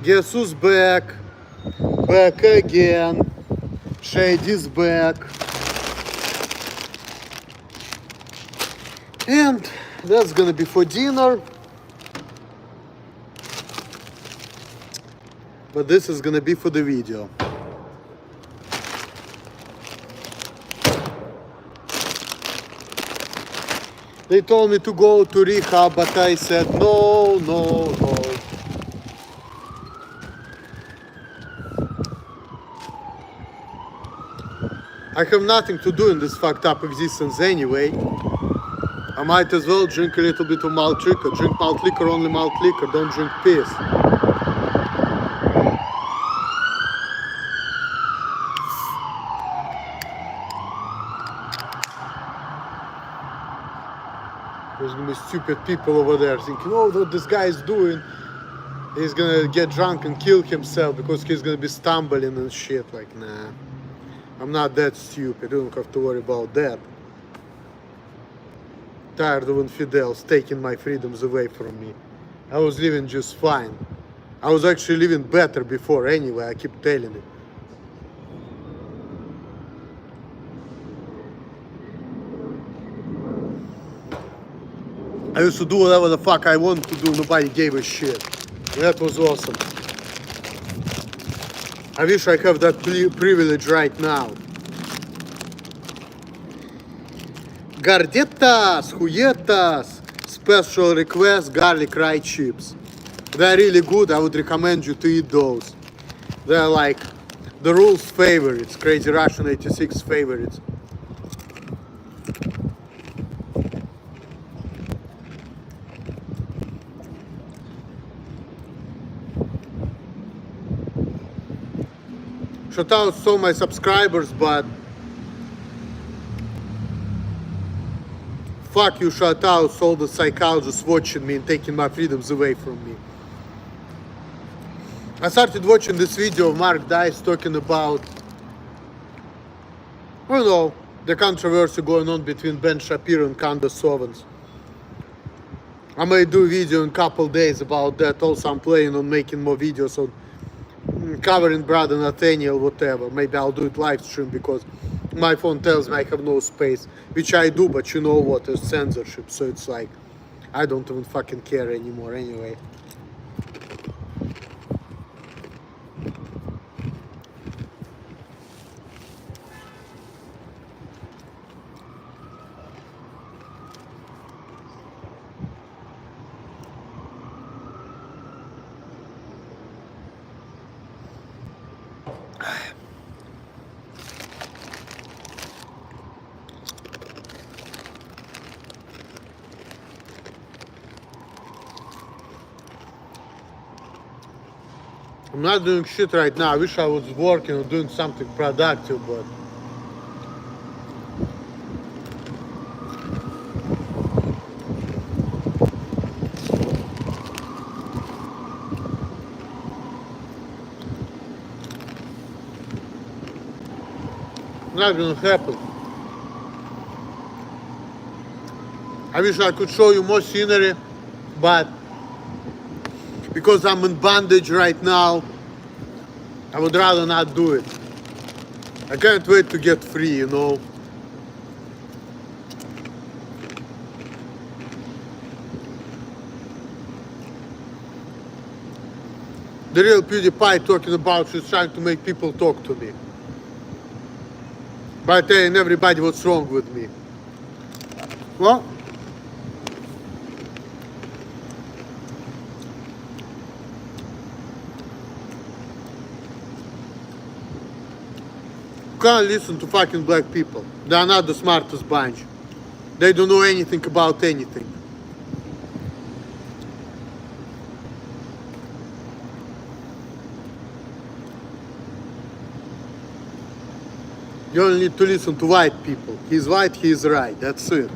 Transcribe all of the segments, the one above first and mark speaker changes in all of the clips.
Speaker 1: Guess who's back? Back again. Shady's back. And that's gonna be for dinner. But this is gonna be for the video. They told me to go to rehab, but I said no, no, no. I have nothing to do in this fucked up existence anyway. I might as well drink a little bit of malt liquor. Drink malt liquor, only malt liquor. Don't drink piss. There's gonna be stupid people over there thinking, oh, what this guy is doing. He's gonna get drunk and kill himself because he's gonna be stumbling and shit. Like, nah. I'm not that stupid. You don't have to worry about that. Tired of infidels taking my freedoms away from me. I was living just fine. I was actually living better before anyway, I keep telling you. I used to do whatever the fuck I wanted to do, nobody gave a shit. That was awesome. I wish I have that privilege right now. Gorditas, huyetas, special request garlic rye chips. They're really good, I would recommend you to eat those. They're like the rules favorites, Crazy Russian 86 favorites. Shout out to all my subscribers, but fuck you, shout out to all the psychologists watching me and taking my freedoms away from me. I started watching this video of Mark Dice talking about, I don't know, the controversy going on between Ben Shapiro and Candace Owens. I may do a video in a couple days about that. Also, I'm planning on making more videos on covering Brother Nathaniel, whatever. Maybe I'll do it live stream because my phone tells me I have no space, which I do, but you know what, it's censorship, so it's like, I don't even fucking care anymore anyway. I'm not doing shit right now. I wish I was working or doing something productive, but not gonna happen. I wish I could show you more scenery, but because I'm in bondage right now, I would rather not do it. I can't wait to get free, you know. The real PewDiePie talking about she's trying to make people talk to me by telling everybody what's wrong with me. Well, you can't listen to fucking black people. They are not the smartest bunch. They don't know anything about anything. You only need to listen to white people. He's white, he's right. That's it.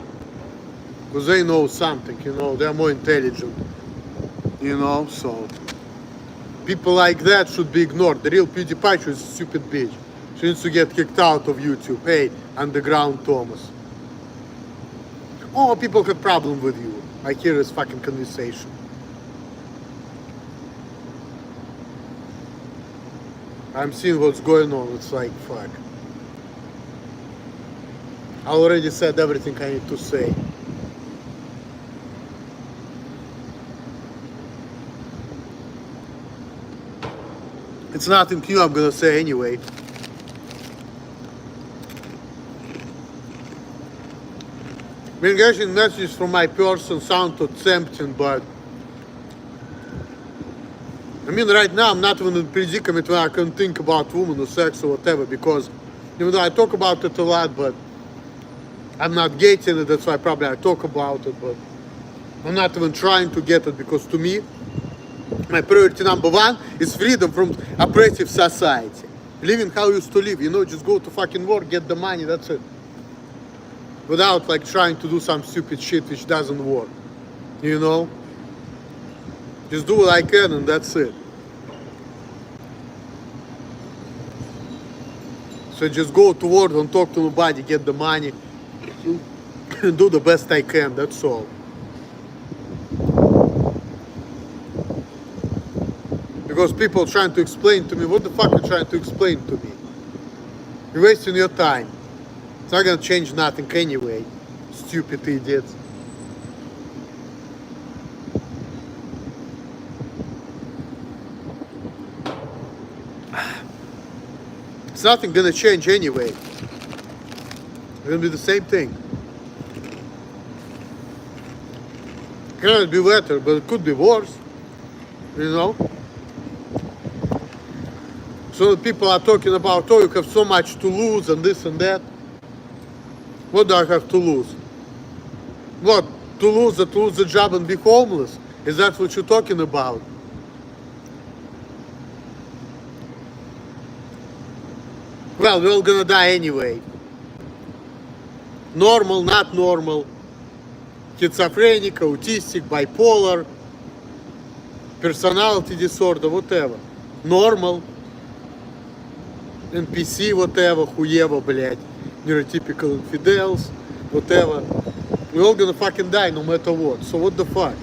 Speaker 1: Because they know something, you know. They're more intelligent. You know, so people like that should be ignored. The real PewDiePie is a stupid bitch. She needs to get kicked out of YouTube. Hey, Underground Thomas. Oh, people have problem with you. I hear this fucking conversation. I'm seeing what's going on. It's like, fuck. I already said everything I need to say. It's nothing new I'm gonna say anyway. Been getting messages from my person sound too tempting, but I mean right now I'm not even in a predicament where I can think about women or sex or whatever, because even though I talk about it a lot, but I'm not getting it, that's why probably I talk about it, but I'm not even trying to get it, because to me, my priority number one is freedom from oppressive society. Living how you used to live, you know, just go to fucking work, get the money, that's it. Without like trying to do some stupid shit which doesn't work, you know? Just do what I can and that's it. So just go to work, don't talk to nobody, get the money, and do the best I can, that's all. Because people trying to explain to me, what the fuck are you trying to explain to me? You're wasting your time. It's not gonna change nothing anyway, stupid idiots. It's nothing gonna change anyway. It's gonna be the same thing. It cannot be better, but it could be worse, you know? So people are talking about, oh, you have so much to lose and this and that. What do I have to lose? What? To lose the job and be homeless? Is that what you're talking about? Well, we're all gonna die anyway. Normal, not normal. Schizophrenic, autistic, bipolar, personality disorder, whatever. Normal. NPC, whatever, хуево, блядь. Neurotypical infidels, whatever. We're all gonna fucking die no matter what. So what the fuck?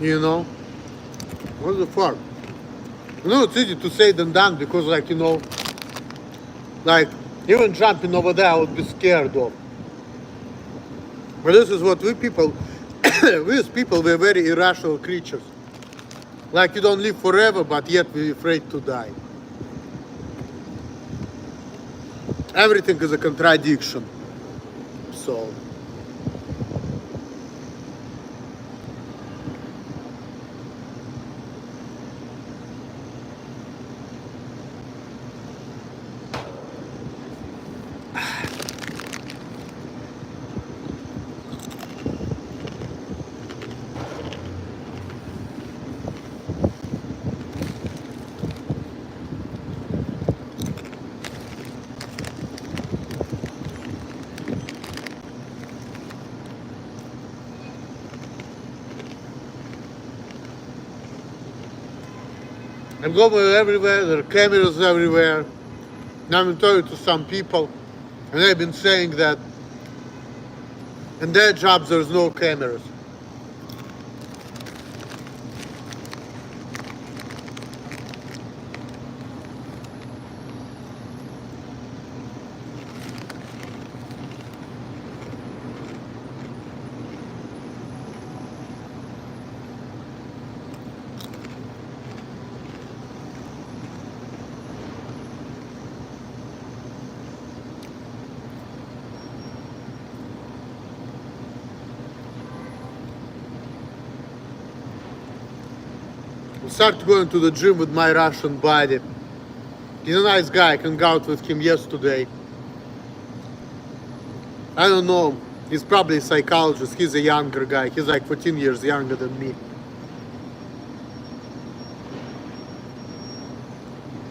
Speaker 1: You know? What the fuck? You know, it's easy to say than done, because like, you know, like even jumping over there I would be scared of. But this is what we people, we as people, we're very irrational creatures. Like you don't live forever, but yet we're afraid to die. Everything is a contradiction. So I'm going everywhere, there are cameras everywhere. Now I'm talking to some people, and they've been saying that in their jobs there's no cameras. I started going to the gym with my Russian buddy. He's a nice guy, I can go out with him yesterday. I don't know, he's probably a psychologist, he's a younger guy, he's like 14 years younger than me.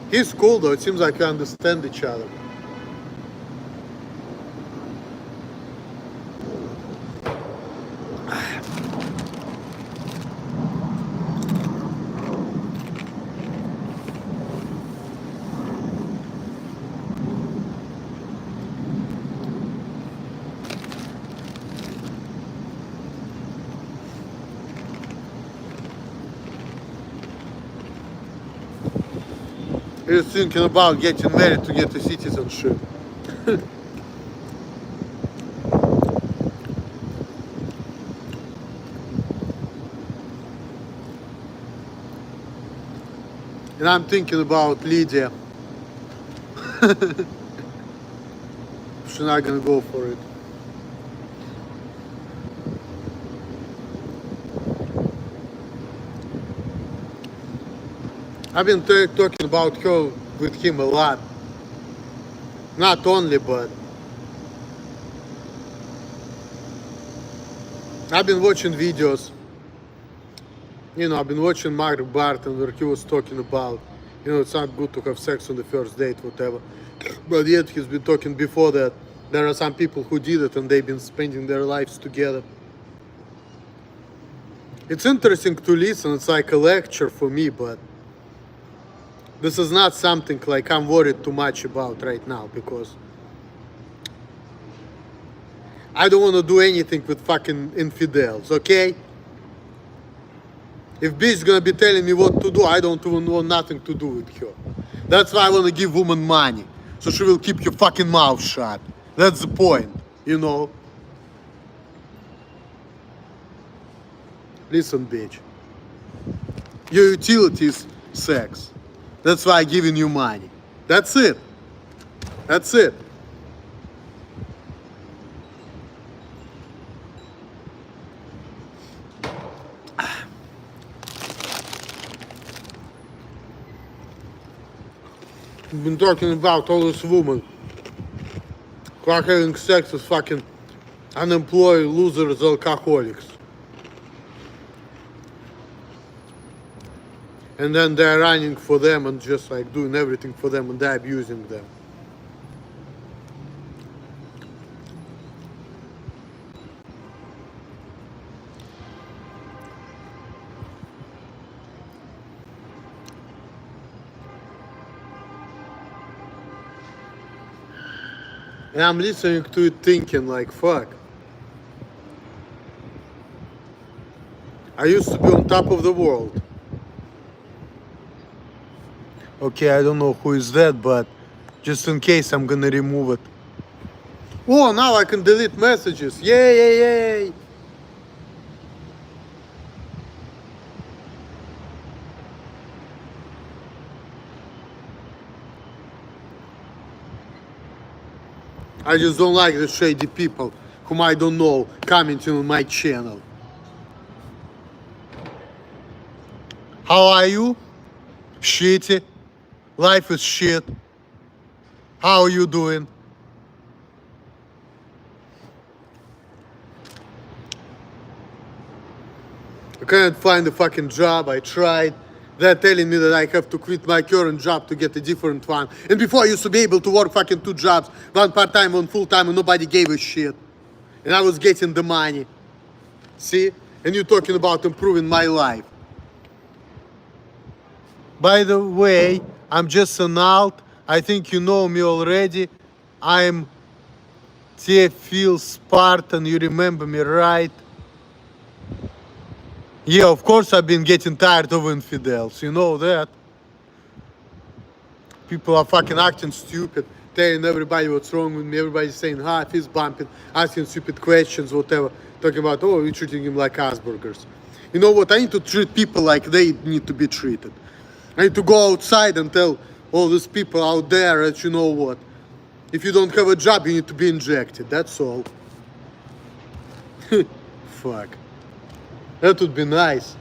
Speaker 1: He's cool though, it seems like we understand each other. He's thinking about getting married to get a citizenship. And I'm thinking about Lydia. She's not gonna go for it. I've been talking about her with him a lot. Not only, but I've been watching videos. I've been watching Mark Barton where he was talking about, it's not good to have sex on the first date, whatever. But yet he's been talking before that. There are some people who did it and they've been spending their lives together. It's interesting to listen. It's like a lecture for me, but this is not something like I'm worried too much about right now, because I don't want to do anything with fucking infidels, okay? If bitch gonna be telling me what to do, I don't even want nothing to do with her. That's why I want to give woman money, so she will keep your fucking mouth shut. That's the point, Listen, bitch. Your utility is sex. That's why I'm giving you money. That's it. That's it. We've been talking about all this women who are having sex with fucking unemployed losers, alcoholics. And then they're running for them and just like doing everything for them, and they're abusing them. And I'm listening to it thinking like, fuck. I used to be on top of the world. Okay, I don't know who is that, but just in case I'm gonna remove it. Oh, now I can delete messages. Yay, yay, yay. I just don't like the shady people whom I don't know commenting on my channel. How are you? Shitty. Life is shit. How are you doing? I can't find a fucking job. I tried. They're telling me that I have to quit my current job to get a different one. And before I used to be able to work fucking 2 jobs, one part-time, one full-time, and nobody gave a shit. And I was getting the money. See? And you're talking about improving my life. By the way, I'm just an alt. I think you know me already. I'm Phil Spartan. You remember me, right? Yeah, of course I've been getting tired of infidels. You know that. People are fucking acting stupid, telling everybody what's wrong with me. Everybody's saying, fist bumping, asking stupid questions, whatever. Talking about, you're treating him like Asperger's. You know what? I need to treat people like they need to be treated. I need to go outside and tell all these people out there that, you know what? If you don't have a job, you need to be injected. That's all. Fuck. That would be nice.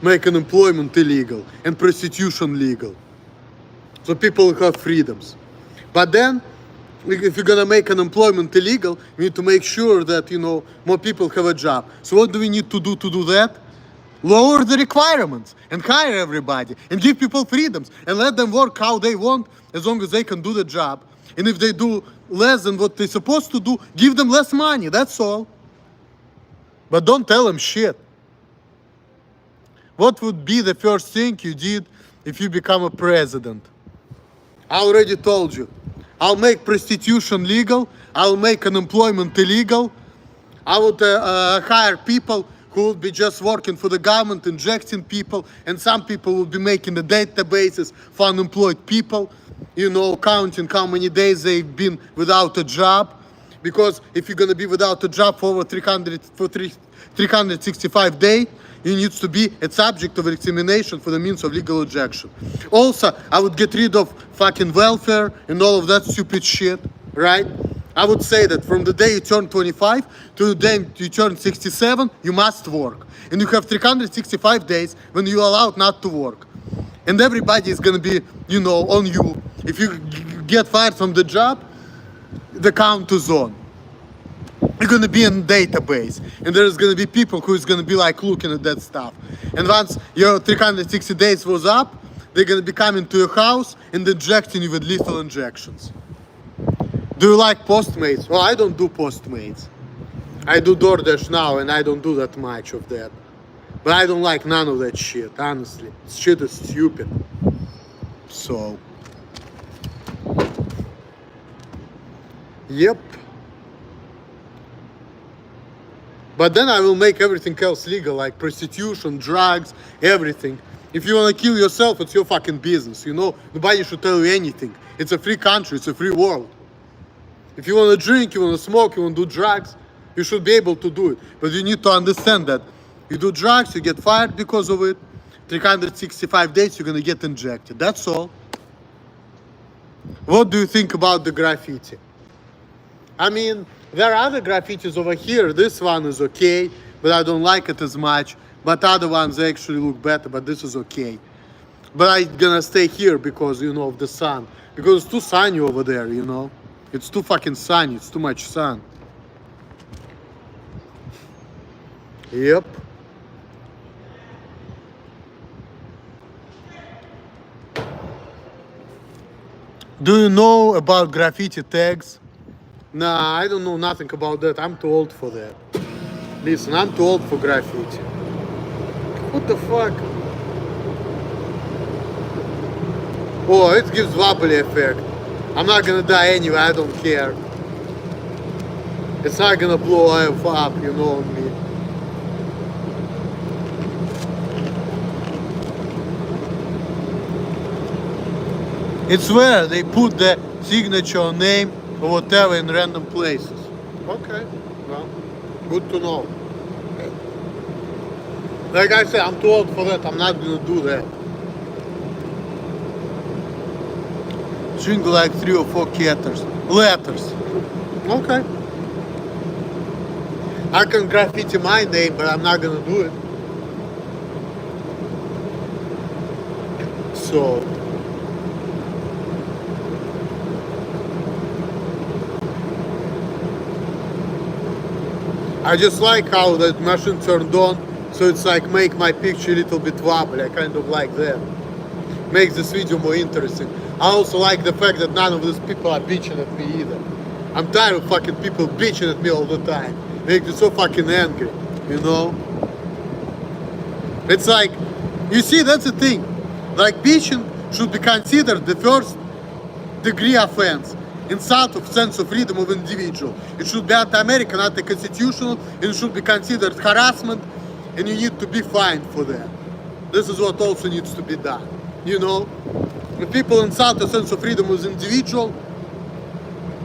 Speaker 1: Make unemployment illegal and prostitution legal. So people have freedoms. But then, if you're gonna make unemployment illegal, we need to make sure that, more people have a job. So what do we need to do that? Lower the requirements and hire everybody and give people freedoms and let them work how they want as long as they can do the job. And if they do less than what they're supposed to do, give them less money. That's all. But don't tell them shit. What would be the first thing you did if you become a president? I already told you. I'll make prostitution legal. I'll make unemployment illegal. I would hire people who will be just working for the government, injecting people, and some people will be making the databases for unemployed people, you know, counting how many days they've been without a job. Because if you're gonna be without a job for over 365 days, you need to be a subject of examination for the means of legal ejection. Also, I would get rid of fucking welfare and all of that stupid shit, right? I would say that from the day you turn 25 to the day you turn 67, you must work. And you have 365 days when you're allowed not to work. And everybody is gonna be, you know, on you. If you get fired from the job, the count is on. You're gonna be in database, and there's gonna be people who is gonna be like looking at that stuff. And once your 360 days was up, they're gonna be coming to your house and injecting you with lethal injections. Do you like Postmates? Well, I don't do Postmates. I do DoorDash now, and I don't do that much of that. But I don't like none of that shit, honestly. Shit is stupid. So, yep. But then I will make everything else legal, like prostitution, drugs, everything. If you want to kill yourself, it's your fucking business, you know? Nobody should tell you anything. It's a free country, it's a free world. If you want to drink, you want to smoke, you want to do drugs, you should be able to do it. But you need to understand that you do drugs, you get fired because of it. 365 days, you're going to get injected. That's all. What do you think about the graffiti? I mean, there are other graffitis over here. This one is okay, but I don't like it as much. But other ones actually look better, but this is okay. But I'm gonna stay here because, you know, of the sun. Because it's too sunny over there, you know. It's too fucking sunny. It's too much sun. Yep. Do you know about graffiti tags? Nah, I don't know nothing about that. I'm too old for that. Listen, I'm too old for graffiti. What the fuck? Oh, it gives wobbly effect. I'm not gonna die anyway, I don't care. It's not gonna blow up, you know me. It's where they put the signature or name or whatever in random places. Okay, well, good to know. Like I said, I'm too old for that. I'm not gonna do that. Drink like 3 or 4 letters. Okay. I can graffiti my name, but I'm not gonna do it. So. I just like how that machine turned on, so it's like make my picture a little bit wobbly. I kind of like that. Makes this video more interesting. I also like the fact that none of these people are bitching at me either. I'm tired of fucking people bitching at me all the time. Makes me so fucking angry, you know? It's like, you see, that's the thing. Like, bitching should be considered the first degree offense. Insult of sense of freedom of individual. It should be anti-American, anti-constitutional, and it should be considered harassment, and you need to be fined for that. This is what also needs to be done. You know, when people insult the sense of freedom as individual,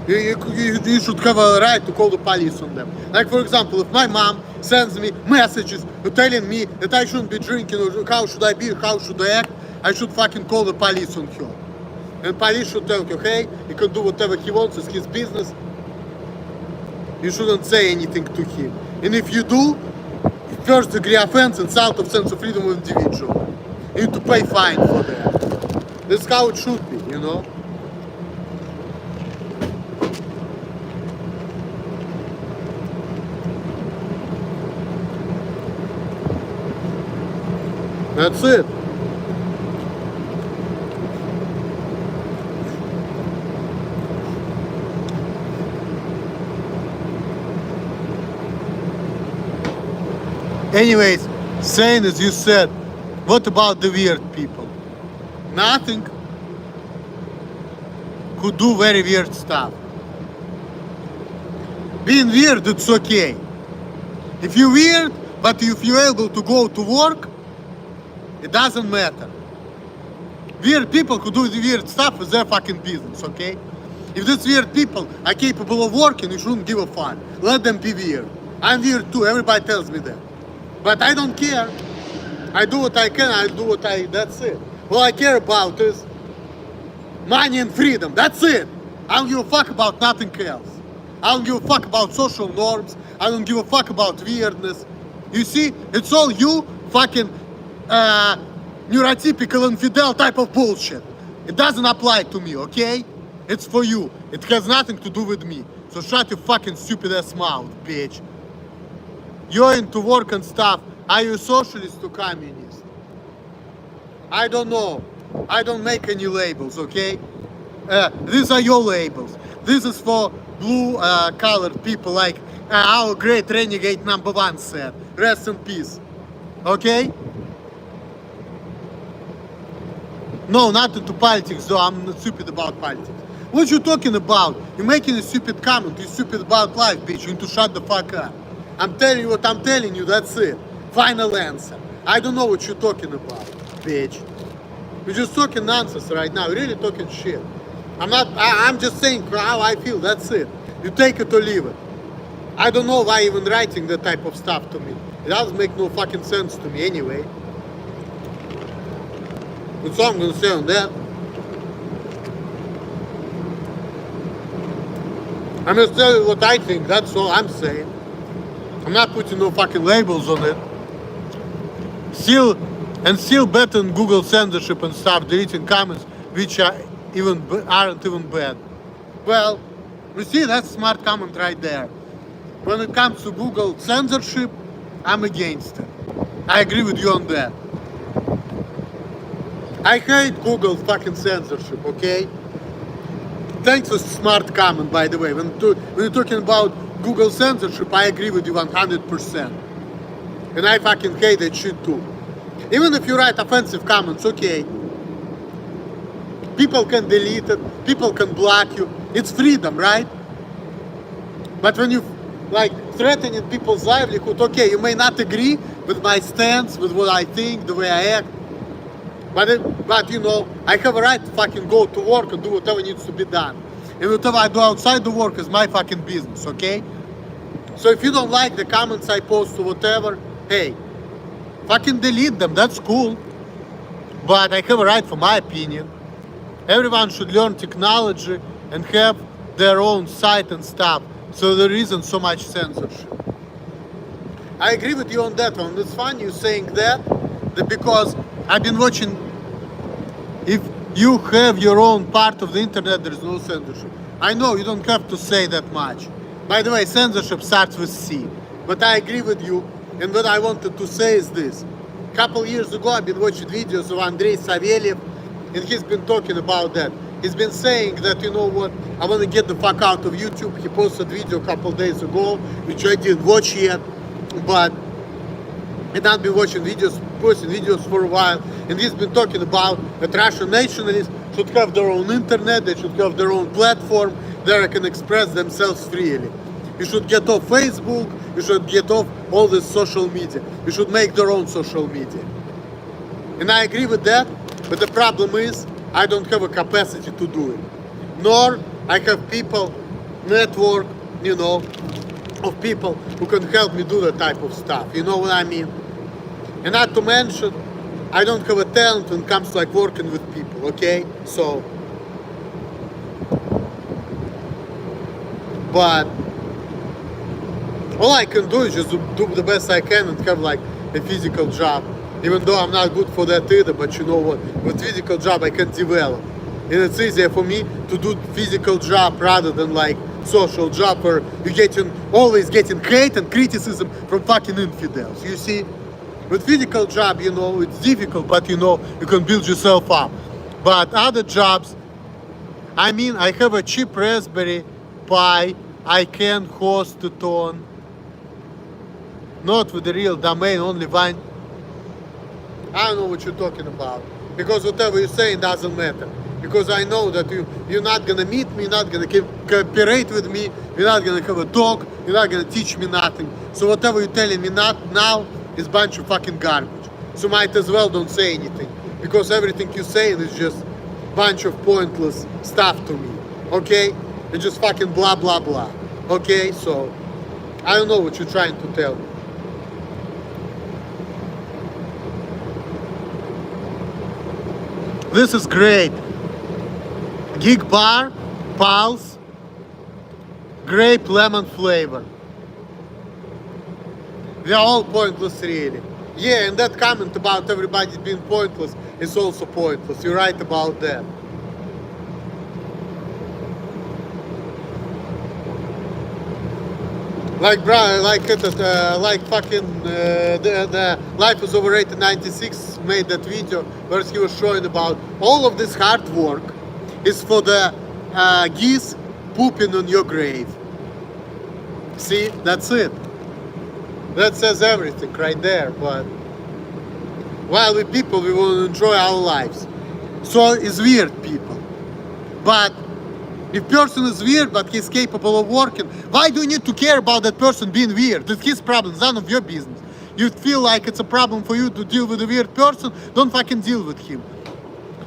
Speaker 1: you should have a right to call the police on them. Like, for example, if my mom sends me messages telling me that I shouldn't be drinking, or how should I be, how should I act, I should fucking call the police on her. And police should tell you, hey, he can do whatever he wants, it's his business. You shouldn't say anything to him. And if you do, first degree offense, insult of sense of freedom of individual. You need to pay fine for that. That's how it should be, you know? That's it. Anyways, saying as you said, what about the weird people? Nothing. Who do very weird stuff. Being weird, it's okay. If you're weird, But if you're able to go to work, it doesn't matter. Weird people who do the weird stuff is their fucking business, okay? If these weird people are capable of working, you shouldn't give a fuck. Let them be weird. I'm weird too, everybody tells me that. But I don't care. I do what I can, that's it. All I care about is money and freedom, that's it. I don't give a fuck about nothing else. I don't give a fuck about social norms. I don't give a fuck about weirdness. You see, it's all you fucking neurotypical infidel type of bullshit. It doesn't apply to me, okay? It's for you. It has nothing to do with me. So shut your fucking stupid ass mouth, bitch. You're into work and stuff. Are you socialist or communist? I don't know. I don't make any labels, okay? These are your labels. This is for blue colored people like our great renegade number one said. Rest in peace. Okay? No, not into politics though. I'm not stupid about politics. What you talking about? You're making a stupid comment. You're stupid about life, bitch. You need to shut the fuck up. I'm telling you what I'm telling you. That's it. Final answer. I don't know what you're talking about, bitch. You're just talking nonsense right now. You're really talking shit. I'm just saying how I feel. That's it. You take it or leave it. I don't know why even writing that type of stuff to me. It doesn't make no fucking sense to me anyway. That's all I'm gonna say on that. I'm just telling you what I think. That's all I'm saying. I'm not putting no fucking labels on it. Still better than Google censorship and stuff, deleting comments which aren't even bad. Well, you see, that's a smart comment right there. When it comes to Google censorship, I'm against it. I agree with you on that. I hate Google fucking censorship, okay? Thanks for smart comment, by the way. When you're talking about Google censorship, I agree with you 100%. And I fucking hate that shit too. Even if you write offensive comments, okay. People can delete it, people can block you. It's freedom, right? But when you like threatening people's livelihood, okay, you may not agree with my stance, with what I think, the way I act. But you know, I have a right to fucking go to work and do whatever needs to be done. And whatever I do outside the work is my fucking business, okay? So if you don't like the comments I post or whatever, hey, fucking delete them, that's cool. But I have a right for my opinion. Everyone should learn technology and have their own site and stuff. So there isn't so much censorship. I agree with you on that one. It's fun you saying that because I've been watching, if you have your own part of the internet, there's no censorship. I know you don't have to say that much. By the way, censorship starts with C. But I agree with you, and what I wanted to say is this. A couple years ago, I've been watching videos of Andrei Savelyev, and he's been talking about that. He's been saying that, you know what, I want to get the fuck out of YouTube. He posted a video a couple days ago, which I didn't watch yet, but I've been posting videos for a while, and he's been talking about that Russian nationalists should have their own internet, they should have their own platform, there they can express themselves freely. You should get off Facebook, you should get off all this social media. You should make their own social media. And I agree with that, but the problem is, I don't have a capacity to do it. Nor I have people, network, you know, of people who can help me do that type of stuff. You know what I mean? And not to mention, I don't have a talent when it comes to like working with people, okay? So, but all I can do is just do the best I can and have like a physical job. Even though I'm not good for that either, but you know what? With physical job I can develop. And it's easier for me to do physical job rather than like social job where you're always getting hate and criticism from fucking infidels. You see? With physical job, you know, it's difficult, but you know, you can build yourself up. But other jobs, I mean, I have a cheap Raspberry Pi, I can host it on, not with the real domain, only one. I don't know what you're talking about, because whatever you're saying doesn't matter. because I know that you're not gonna meet me, you're not gonna cooperate with me, you're not gonna have a talk, you're not gonna teach me nothing. So whatever you're telling me not now is a bunch of fucking garbage. So might as well don't say anything, because everything you're saying is just a bunch of pointless stuff to me. Okay? It's just fucking blah blah blah. Okay? So I don't know what you're trying to tell me. This is great. Geek Bar, Pulse, grape lemon flavor. They are all pointless really. Yeah, and that comment about everybody being pointless is also pointless. You're right about that. Like like fucking the Life is Overrated 96 made that video where he was showing about all of this hard work is for the geese pooping on your grave. See, that's it. That says everything right there. But while we people, we want to enjoy our lives. So is weird people. But if person is weird but he's capable of working, why do you need to care about that person being weird? It's his problem, none of your business. You feel like it's a problem for you to deal with a weird person, don't fucking deal with him.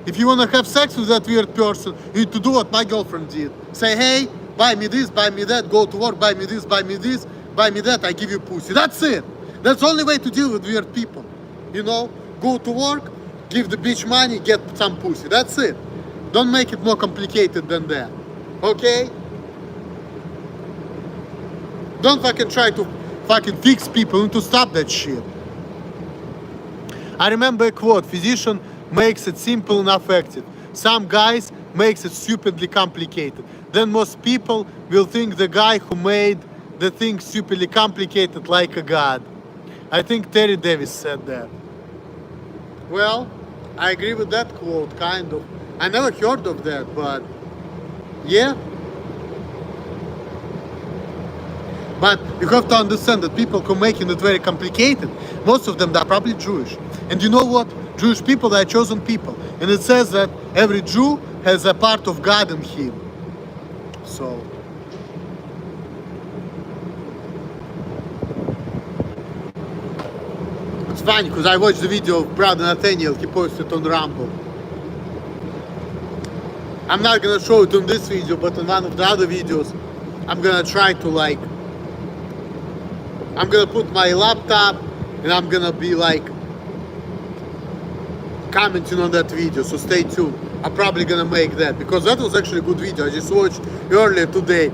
Speaker 1: If you want to have sex with that weird person, you need to do what my girlfriend did. Say, hey, buy me this, buy me that, go to work, buy me this, buy me this, buy me that, I give you pussy. That's it. That's the only way to deal with weird people. You know, go to work, give the bitch money, get some pussy. That's it. Don't make it more complicated than that. Okay? Don't fucking try to fucking fix people. You need to stop that shit. I remember a quote, physician makes it simple and effective. Some guys makes it stupidly complicated. Then most people will think the guy who made the thing stupidly complicated like a god. I think Terry Davis said that. Well, I agree with that quote, kind of. I never heard of that, but yeah. But you have to understand that people who are making it very complicated, most of them are probably Jewish. And you know what? Jewish people are chosen people. And it says that every Jew has a part of God in him. So it's funny because I watched the video of brother Nathaniel, he posted on Rumble. I'm not gonna show it in this video, but in one of the other videos, I'm gonna try to I'm gonna put my laptop and I'm gonna be commenting on that video, so stay tuned. I'm probably gonna make that because that was actually a good video. I just watched earlier today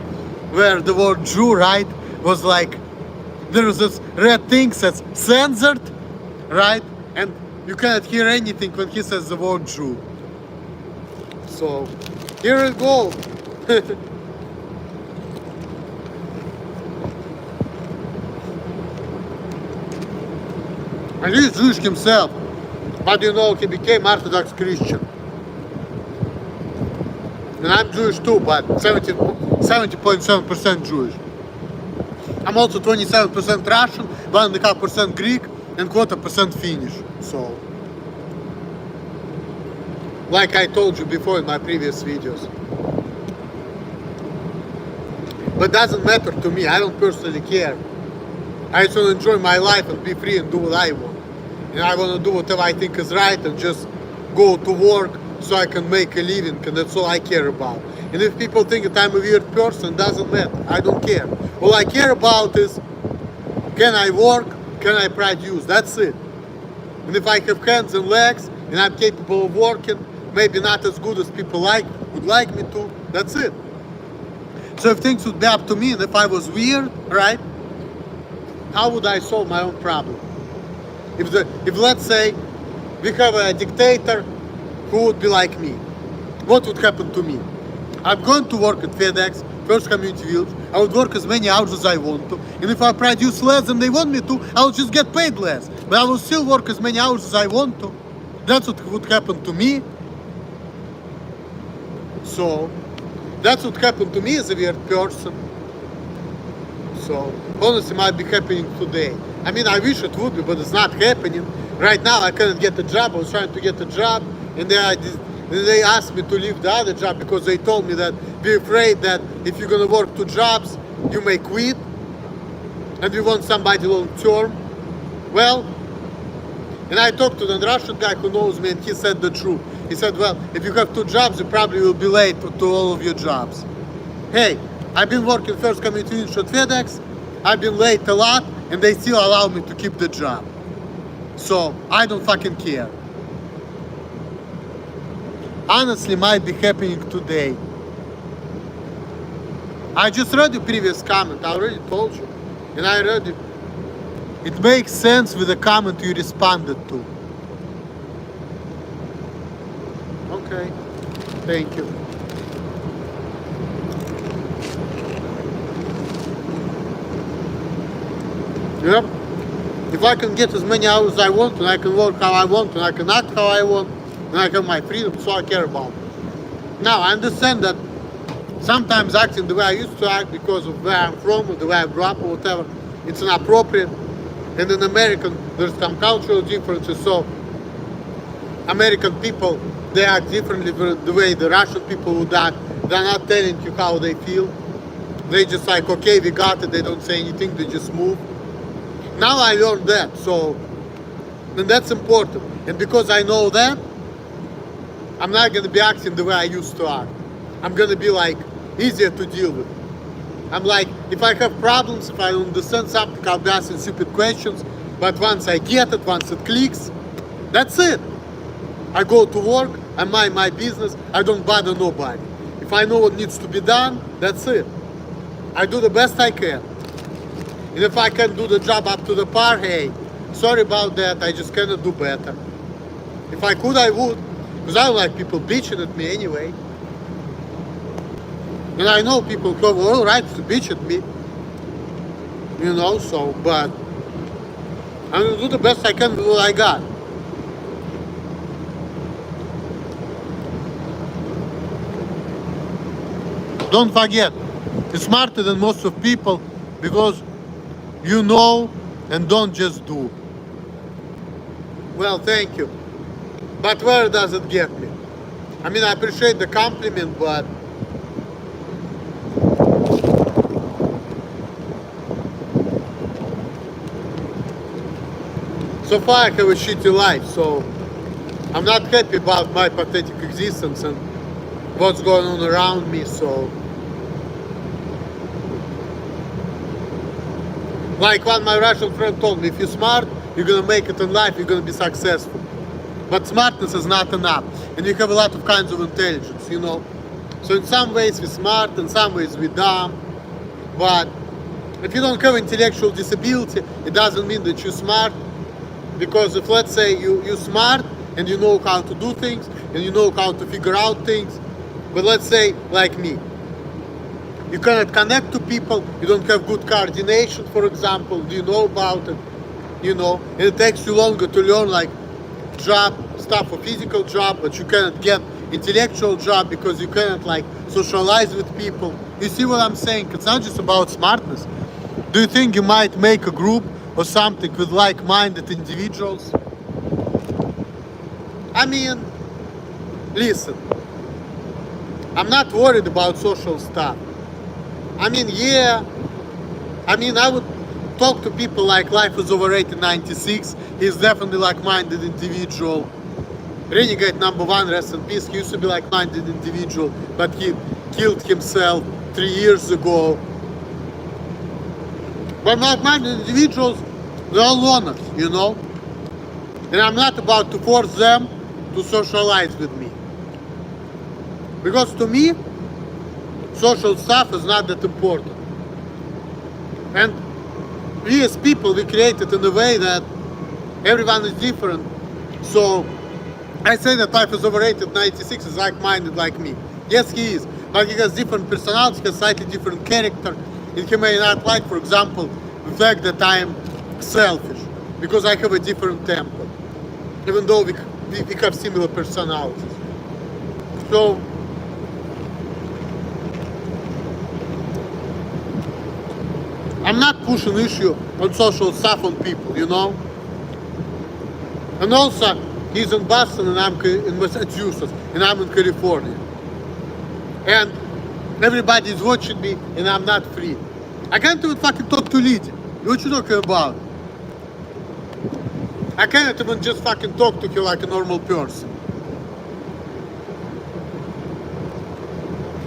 Speaker 1: where the word Jew, right, was there was this red thing that's censored, right, and you cannot hear anything when he says the word Jew. So here it goes. And he's Jewish himself, but you know, he became Orthodox Christian. And I'm Jewish too, but 70.7% Jewish. I'm also 27% Russian, 1.5% Greek, and 1/4% Finnish. So, like I told you before in my previous videos. But it doesn't matter to me, I don't personally care. I just want to enjoy my life and be free and do what I want. And I want to do whatever I think is right and just go to work so I can make a living, and that's all I care about. And if people think that I'm a weird person, doesn't matter. I don't care. All I care about is, can I work? Can I produce? That's it. And if I have hands and legs and I'm capable of working, maybe not as good as people would like me to, that's it. So if things would be up to me and if I was weird, right, how would I solve my own problem? If let's say we have a dictator who would be like me, what would happen to me? I'm going to work at FedEx, First Community Village. I would work as many hours as I want to. And if I produce less than they want me to, I'll just get paid less. But I will still work as many hours as I want to. That's what would happen to me. So, that's what happened to me as a weird person. So, honestly, might be happening today. I mean, I wish it would be, but it's not happening. Right now, I couldn't get a job. I was trying to get a job, and then Then they asked me to leave the other job because they told me that we're afraid that if you're gonna work 2 jobs, you may quit, and we want somebody long term. Well, and I talked to the Russian guy who knows me, and he said the truth. He said, well, if you have 2 jobs, you probably will be late to all of your jobs. Hey, I've been working first communication at FedEx, I've been late a lot, and they still allow me to keep the job. So, I don't fucking care. Honestly, might be happening today. I just read the previous comment, I already told you. And I read it. It makes sense with the comment you responded to. Okay, thank you. Yep. If I can get as many hours as I want, and I can work how I want, and I can act how I want, and I have my freedom, so I care about. Now, I understand that sometimes acting the way I used to act because of where I'm from, or the way I grew up, or whatever, it's inappropriate. And in American, there's some cultural differences, so American people, they act differently the way the Russian people would act. They're not telling you how they feel. They just like, okay, we got it, they don't say anything, they just move. Now I learned that, so, and that's important. And because I know that, I'm not gonna be acting the way I used to act. I'm gonna be like, easier to deal with. I'm like, if I have problems, if I don't understand something, I'll be asking stupid questions. But once I get it, once it clicks, that's it. I go to work, I mind my business, I don't bother nobody. If I know what needs to be done, that's it. I do the best I can. And if I can do the job up to the par, hey, sorry about that, I just cannot do better. If I could, I would. Because I don't like people bitching at me anyway. And I know people have all rights to bitch at me. You know, so, but I'm going to do the best I can with what I got. Don't forget, you're smarter than most of people because you know and don't just do. Well, thank you. But where does it get me? I mean, I appreciate the compliment, but so far I have a shitty life, so I'm not happy about my pathetic existence and what's going on around me, so like one my Russian friend told me, if you're smart, you're gonna make it in life, you're gonna be successful. But smartness is not enough. And we have a lot of kinds of intelligence, you know. So in some ways we're smart, in some ways we're dumb. But if you don't have intellectual disability, it doesn't mean that you're smart. Because if, let's say, you're smart and you know how to do things, and you know how to figure out things, but let's say, like me, you cannot connect to people, you don't have good coordination, for example, do you know about it? You know, and it takes you longer to learn like job stuff, a physical job, but you cannot get intellectual job because you cannot like socialize with people. You see what I'm saying? It's not just about smartness. Do you think you might make a group or something with like-minded individuals? I mean, listen, I'm not worried about social stuff. I mean, yeah, I would talk to people like Life is Overrated 96. He's definitely like-minded individual. Renegade #1, rest in peace. He used to be like-minded individual, but he killed himself 3 years ago. But like-minded individuals, they're all loners, you know? And I'm not about to force them to socialize with me. Because to me, social stuff is not that important. And we as people, we create it in a way that everyone is different. So I say that Life is Overrated 96 is like-minded like me. Yes, he is. But he has different personality, he has slightly different character. And he may not like, for example, the fact that I am selfish. Because I have a different temper. Even though we have similar personalities. So I'm not pushing issue on social stuff on people, you know? And also, He's in Boston and I'm in Massachusetts and I'm in California. And everybody's watching me and I'm not free. I can't even fucking talk to Lydia. What you talking about? I can't even just fucking talk to her like a normal person.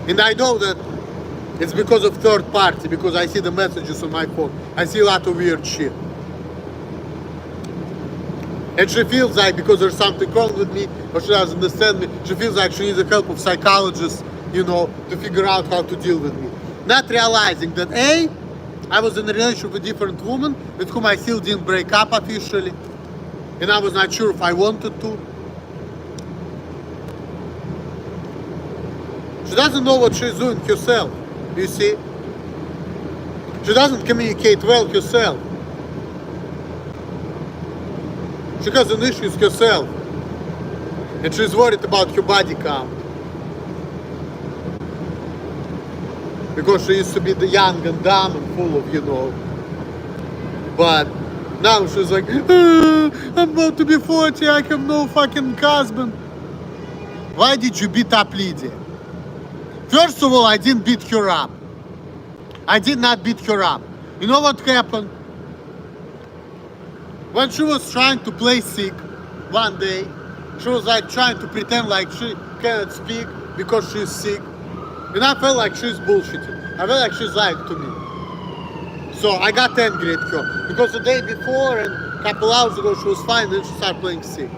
Speaker 1: And I know that it's because of third party, because I see the messages on my phone. I see a lot of weird shit. And she feels like because there's something wrong with me, or she doesn't understand me, she feels like she needs the help of psychologists, you know, to figure out how to deal with me. Not realizing that A, I was in a relationship with a different woman with whom I still didn't break up officially. And I was not sure if I wanted to. She doesn't know what she's doing herself, you see. She doesn't communicate well herself. She has an issue with herself. And she's worried about her body count. Because she used to be the young and dumb and full of, you know. But now she's like, I'm about to be 40, I have no fucking husband. Why did you beat up Lydia? First of all, I didn't beat her up. I did not beat her up. You know what happened? When she was trying to play sick one day, she was like trying to pretend like she cannot speak because she's sick. And I felt like she's bullshitting. I felt like she's lying to me. So I got angry at her. Because the day before and a couple hours ago she was fine, then she started playing sick.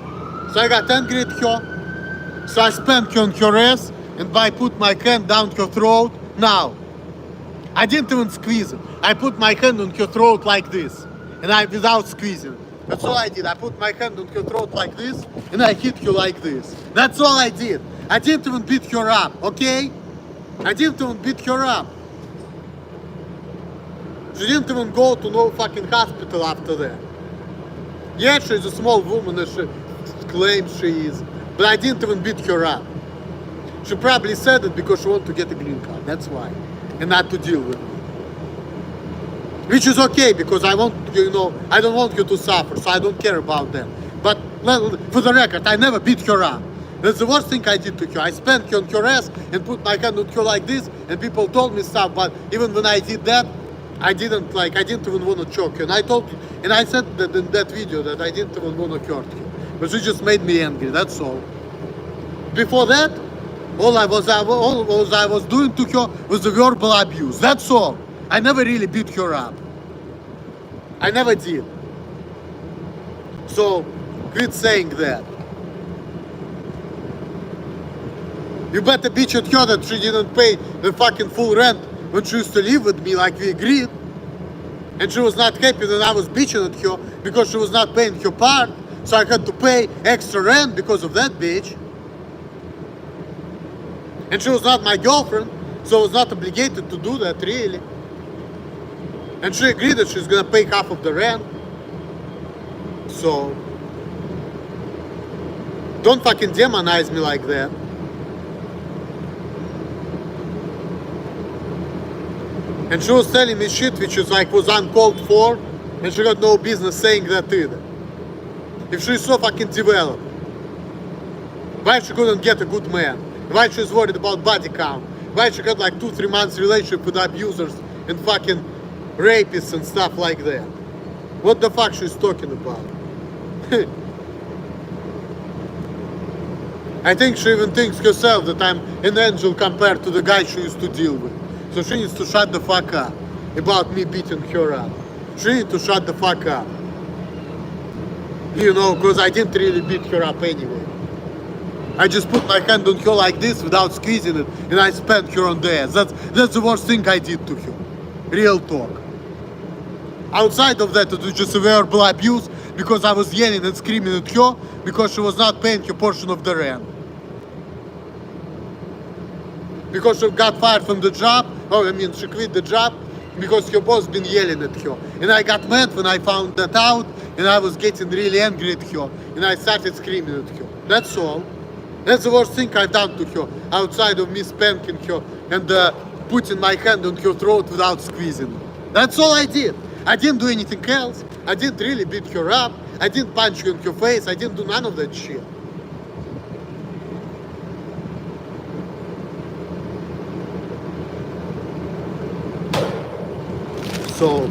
Speaker 1: So I got angry at her. So I spanked her on her ass and I put my hand down her throat. Now, I didn't even squeeze it. I put my hand on her throat like this. And without squeezing. That's all I did. I put my hand on her throat like this and I hit her like this. That's all I did. I didn't even beat her up, okay? I didn't even beat her up. She didn't even go to no fucking hospital after that. Yeah, she's a small woman as she claims she is. But I didn't even beat her up. She probably said it because she wanted to get a green card. That's why. And not to deal with me. Which is okay because I want, you know, I don't want you to suffer, so I don't care about that. But for the record, I never beat her up. That's the worst thing I did to her. I spanked her on her ass and put my hand on her like this, and people told me stuff, but even when I did that, I didn't even want to choke her. And I told you, and I said that in that video that I didn't even want to hurt her. But she just made me angry, that's all. Before that, all I was doing to her was the verbal abuse, that's all. I never really beat her up. I never did. So, quit saying that. You better bitch at her that she didn't pay the fucking full rent when she used to live with me like we agreed. And she was not happy that I was bitching at her because she was not paying her part. So I had to pay extra rent because of that bitch. And she was not my girlfriend, so I was not obligated to do that really. And she agreed that she's gonna pay half of the rent. So don't fucking demonize me like that. And she was telling me shit which is like was uncalled for, and she got no business saying that either. If she's so fucking developed, why she couldn't get a good man? Why she's worried about body count? Why she got like 2-3 months relationship with abusers and fucking rapists and stuff like that? What the fuck she's talking about? I think she even thinks herself that I'm an angel compared to the guy she used to deal with. So she needs to shut the fuck up about me beating her up. She needs to shut the fuck up. You know, because I didn't really beat her up anyway. I just put my hand on her like this without squeezing it, and I spanked her on the ass. That's the worst thing I did to her. Real talk. Outside of that, it was just a verbal abuse because I was yelling and screaming at her because she was not paying her portion of the rent. Because she got fired from the job, she quit the job because her boss been yelling at her. And I got mad when I found that out, and I was getting really angry at her, and I started screaming at her. That's all. That's the worst thing I've done to her, outside of me spanking her and putting my hand on her throat without squeezing it. That's all I did. I didn't do anything else. I didn't really beat her up. I didn't punch you in your face. I didn't do none of that shit. So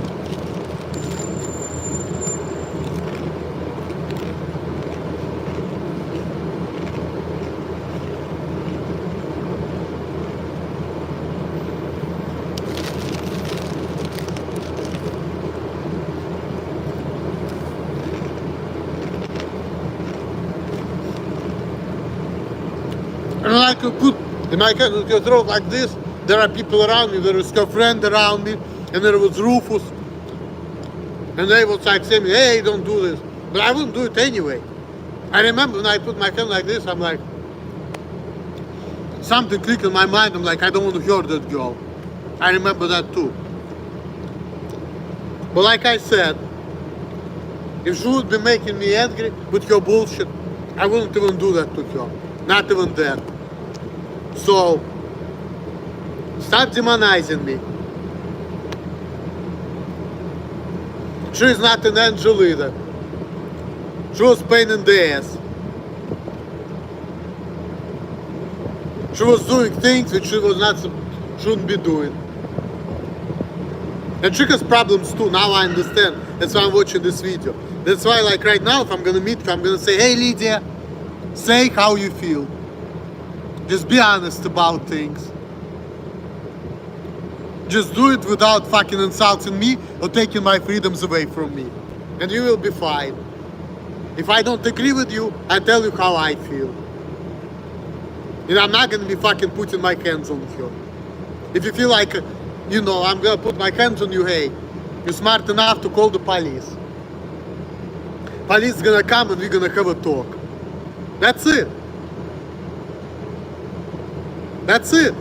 Speaker 1: and I could put in my hand with your throat like this. There are people around me. There is your friend around me, and there was Rufus, and they was like saying, "Hey, don't do this," but I wouldn't do it anyway. I remember when I put my hand like this, I'm like, something clicked in my mind. I'm like, I don't want to hurt that girl. I remember that too. But like I said, if she would be making me angry with your bullshit, I wouldn't even do that to her. Not even that. So, stop demonizing me. She is not an angel either. She was pain in the ass. She was doing things which she was not shouldn't be doing. And she has problems too. Now I understand. That's why I'm watching this video. That's why, like right now, if I'm gonna meet her, I'm gonna say, "Hey, Lydia, say how you feel. Just be honest about things. Just do it without fucking insulting me or taking my freedoms away from me. And you will be fine. If I don't agree with you, I tell you how I feel. And I'm not gonna be fucking putting my hands on you. If you feel like, I'm gonna put my hands on you, hey, you're smart enough to call the police. Police is gonna come and we're gonna have a talk. That's it. That's it.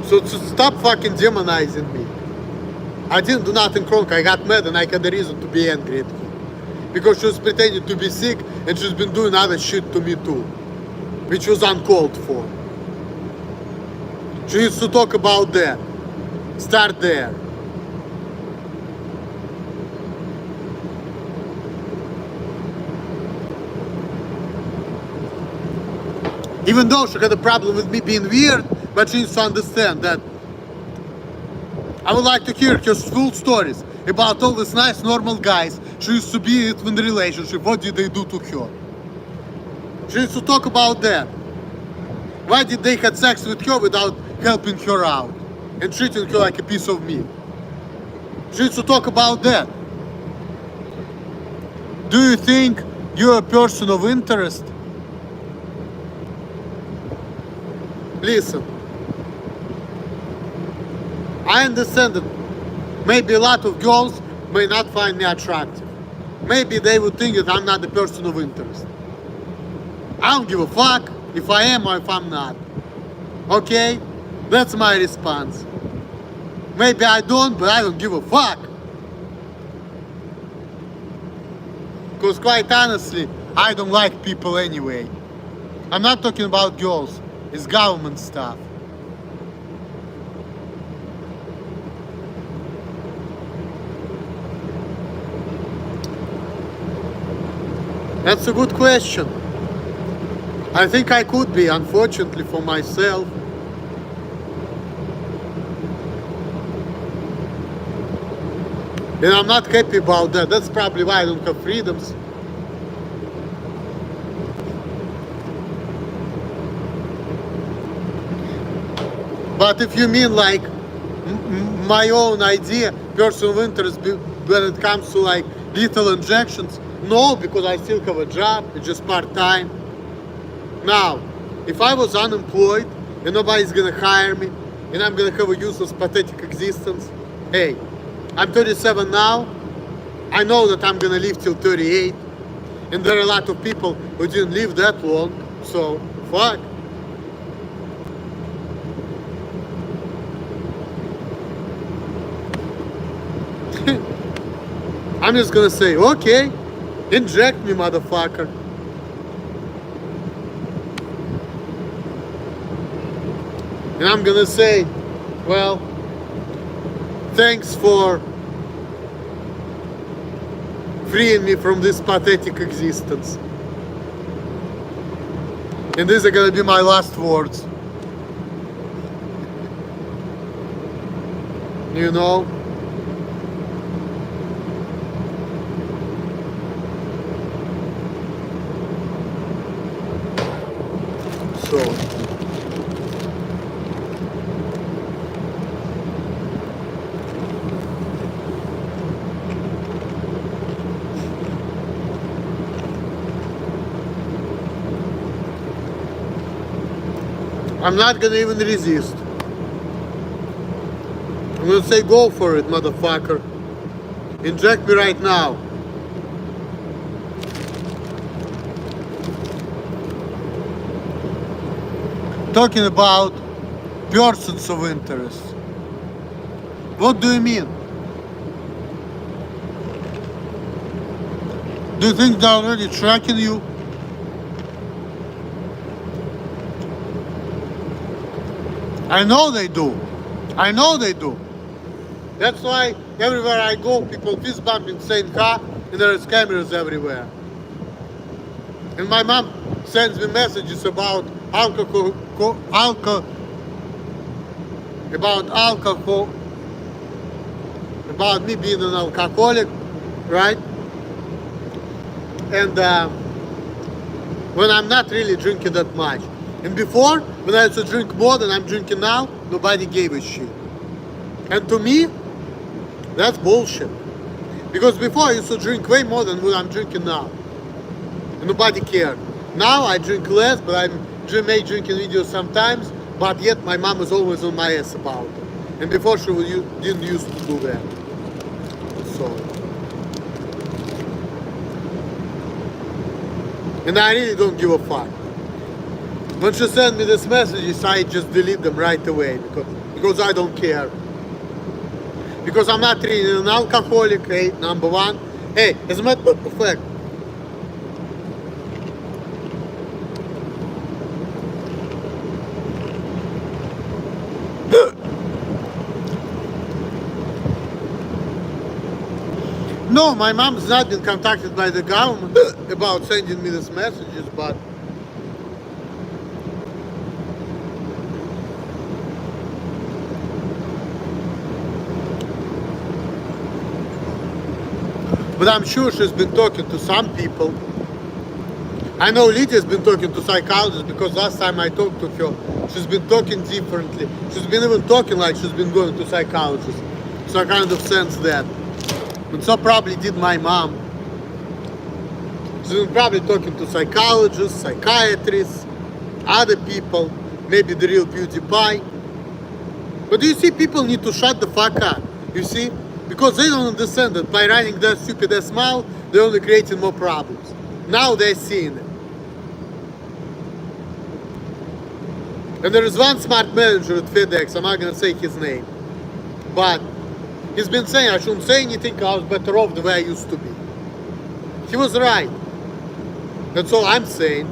Speaker 1: So stop fucking demonizing me. I didn't do nothing wrong. I got mad and I had a reason to be angry at her. Because she was pretending to be sick and she's been doing other shit to me too. Which was uncalled for. She needs to talk about that. Start there. Even though she had a problem with me being weird, but she needs to understand that I would like to hear her full stories about all these nice normal guys she used to be in the relationship. What did they do to her? She needs to talk about that. Why did they have sex with her without helping her out and treating her like a piece of meat? She needs to talk about that. Do you think you're a person of interest? Listen, I understand that maybe a lot of girls may not find me attractive. Maybe they would think that I'm not a person of interest. I don't give a fuck if I am or if I'm not. Okay? That's my response. Maybe I don't, but I don't give a fuck. Because quite honestly, I don't like people anyway. I'm not talking about girls. It's government stuff. That's a good question. I think I could be, unfortunately for myself. And I'm not happy about that. That's probably why I don't have freedoms. But if you mean like my own idea, person of interest, when it comes to like lethal injections, no, because I still have a job, it's just part-time. Now, if I was unemployed and nobody's gonna hire me and I'm gonna have a useless, pathetic existence, hey, I'm 37 now, I know that I'm gonna live till 38, and there are a lot of people who didn't live that long, so fuck. I'm just gonna say, okay, inject me, motherfucker. And I'm gonna say, well, thanks for freeing me from this pathetic existence. And these are gonna be my last words. You know? So I'm not gonna even resist. I'm gonna say go for it, motherfucker. Inject me right now. Talking about persons of interest. What do you mean? Do you think they're already tracking you? I know they do. I know they do. That's why everywhere I go, people fist bumping, saying ha, and there's cameras everywhere. And my mom sends me messages about alcohol, about me being an alcoholic, right? And when I'm not really drinking that much. And before, when I used to drink more than I'm drinking now, nobody gave a shit. And to me, that's bullshit. Because before I used to drink way more than what I'm drinking now. And nobody cared. Now I drink less, but I make drinking videos sometimes, but yet my mom is always on my ass about it. And before she didn't used to do that. So. And I really don't give a fuck. When she sent me these messages, I just delete them right away because I don't care. Because I'm not really an alcoholic, hey, number one. Hey, as a matter of fact, no, my mom's not been contacted by the government about sending me these messages, but I'm sure she's been talking to some people. I know Lydia's been talking to psychologists because last time I talked to her, she's been talking differently. She's been even talking like she's been going to psychologists. So I kind of sense that. And so probably did my mom. She's been probably talking to psychologists, psychiatrists, other people, maybe the real PewDiePie. But do you see, people need to shut the fuck up, you see? Because they don't understand that by running that stupid ass mouth, they're only creating more problems. Now they're seeing it. And there is one smart manager at FedEx, I'm not gonna say his name, but he's been saying I shouldn't say anything, I was better off the way I used to be. He was right. That's all I'm saying.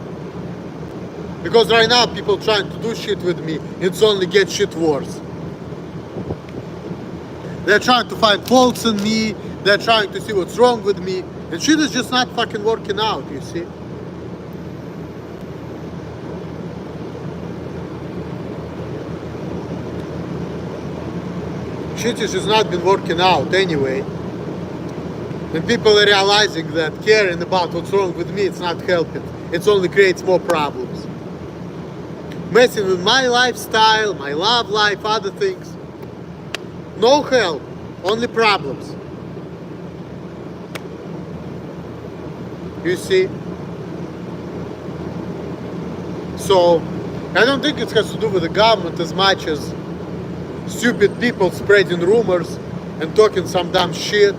Speaker 1: Because right now people trying to do shit with me, it's only get shit worse. They're trying to find faults in me, they're trying to see what's wrong with me, and shit is just not fucking working out, you see. Shit has just not been working out anyway. And people are realizing that caring about what's wrong with me, it's not helping. It only creates more problems. Messing with my lifestyle, my love life, other things. No help, only problems. You see? So, I don't think it has to do with the government as much as stupid people spreading rumors and talking some dumb shit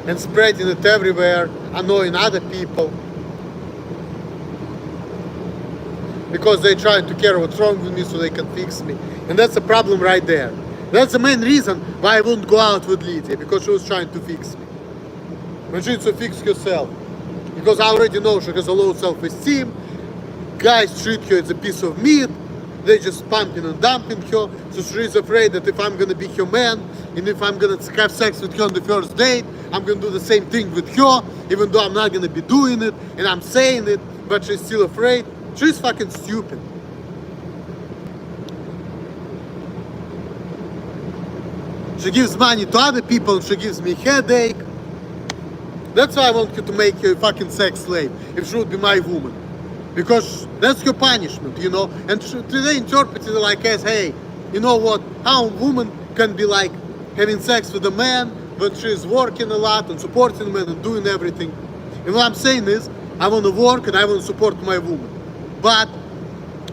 Speaker 1: and spreading it everywhere, annoying other people. Because they're trying to care what's wrong with me so they can fix me. And that's a problem right there. That's the main reason why I wouldn't go out with Lydia, because she was trying to fix me. When she needs to fix herself. Because I already know she has a low self-esteem, guys treat her as a piece of meat, They're just pumping and dumping her. So she's afraid that if I'm gonna be her man, and if I'm gonna have sex with her on the first date, I'm gonna do the same thing with her, even though I'm not gonna be doing it, and I'm saying it, but she's still afraid. She's fucking stupid. She gives money to other people, and she gives me headache. That's why I want you to make her a fucking sex slave, if she would be my woman. Because that's her punishment, you know. And they interpret it like as, hey, you know what, how a woman can be like having sex with a man, but she's working a lot and supporting the man and doing everything. And what I'm saying is, I want to work and I want to support my woman. But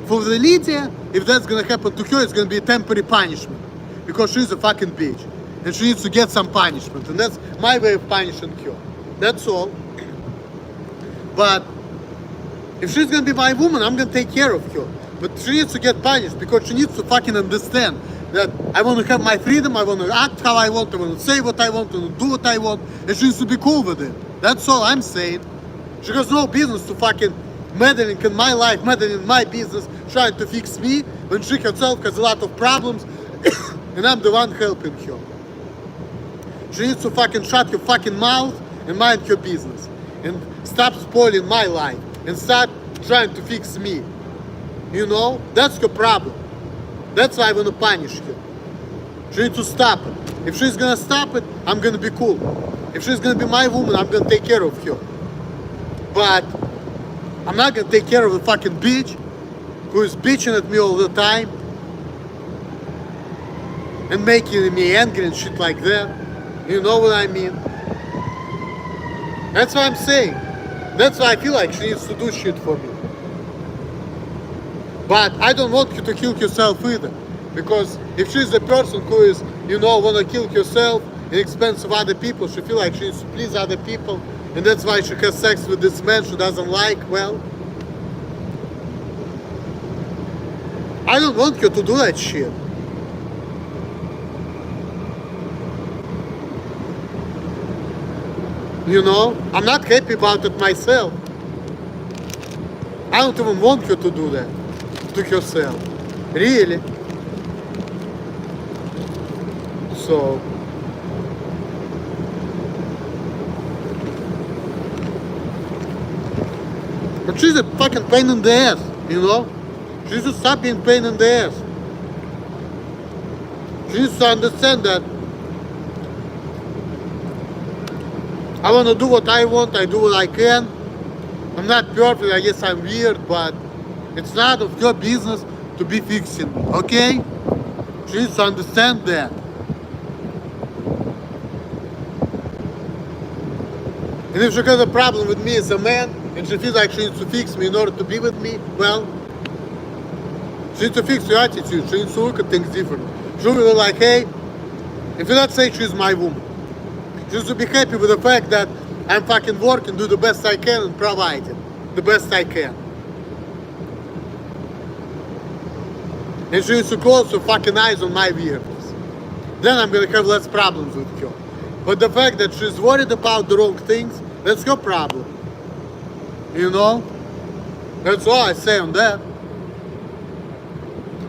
Speaker 1: for the Lydia, if that's going to happen to her, it's going to be a temporary punishment. Because she's a fucking bitch. And she needs to get some punishment. And that's my way of punishing her. That's all. But if she's gonna be my woman, I'm gonna take care of her. But she needs to get punished because she needs to fucking understand that I want to have my freedom, I want to act how I want, I want to say what I want, I want to do what I want, and she needs to be cool with it. That's all I'm saying. She has no business to fucking meddling in my life, meddling in my business, trying to fix me when she herself has a lot of problems and I'm the one helping her. She needs to fucking shut her fucking mouth and mind her business. And stop spoiling my life. And stop trying to fix me. You know? That's her problem. That's why I want to punish her. She needs to stop it. If she's gonna stop it, I'm gonna be cool. If she's gonna be my woman, I'm gonna take care of her. But I'm not gonna take care of the fucking bitch who is bitching at me all the time and making me angry and shit like that. You know what I mean? That's what I'm saying. That's why I feel like she needs to do shit for me. But I don't want you to kill yourself either. Because if she's a person who is, you know, wanna kill herself at the expense of other people, she feel like she needs to please other people, and that's why she has sex with this man she doesn't like, well, I don't want you to do that shit. You know, I'm not happy about it myself. I don't even want you to do that to yourself. Really. So, but she's a fucking pain in the ass, you know? She needs to stop being pain in the ass. She needs to understand that I want to do what I want, I do what I can. I'm not perfect, I guess I'm weird, but it's not of your business to be fixing me, okay? She needs to understand that. And if she has a problem with me as a man, and she feels like she needs to fix me in order to be with me, well, she needs to fix your attitude, she needs to look at things differently. She will be like, hey, if you not say she's my woman, she needs to be happy with the fact that I'm fucking working, do the best I can and provide it the best I can. And she needs to close her fucking eyes on my weirdness. Then I'm gonna have less problems with her. But the fact that she's worried about the wrong things, that's her problem. You know? That's all I say on that.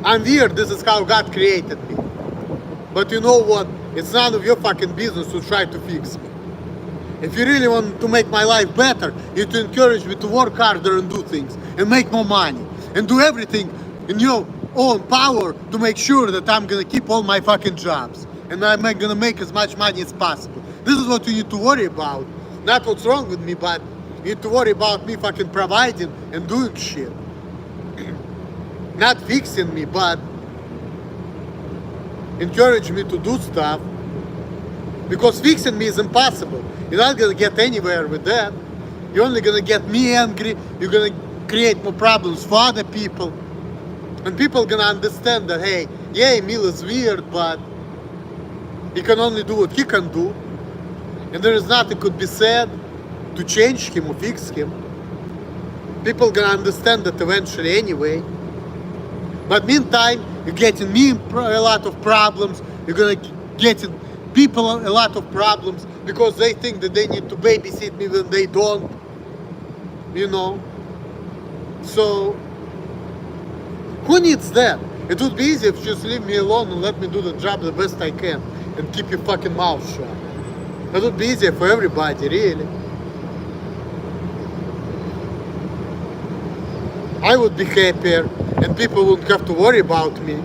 Speaker 1: I'm weird, this is how God created me. But you know what? It's none of your fucking business to try to fix me. If you really want to make my life better, you need to encourage me to work harder and do things and make more money and do everything in your own power to make sure that I'm gonna keep all my fucking jobs and I'm gonna make as much money as possible. This is what you need to worry about. Not what's wrong with me, but you need to worry about me fucking providing and doing shit. Not fixing me, but encourage me to do stuff. Because fixing me is impossible. You're not gonna get anywhere with that. You're only gonna get me angry. You're gonna create more problems for other people. And people gonna understand that, hey, yeah, Emil is weird, but he can only do what he can do. And there is nothing could be said to change him or fix him. People gonna understand that eventually anyway. But meantime, you're getting me a lot of problems. You're gonna get people a lot of problems because they think that they need to babysit me when they don't. You know. So Who needs that? It would be easy if you just leave me alone and let me do the job the best I can and keep your fucking mouth shut. It would be easier for everybody, really. I would be happier and people wouldn't have to worry about me.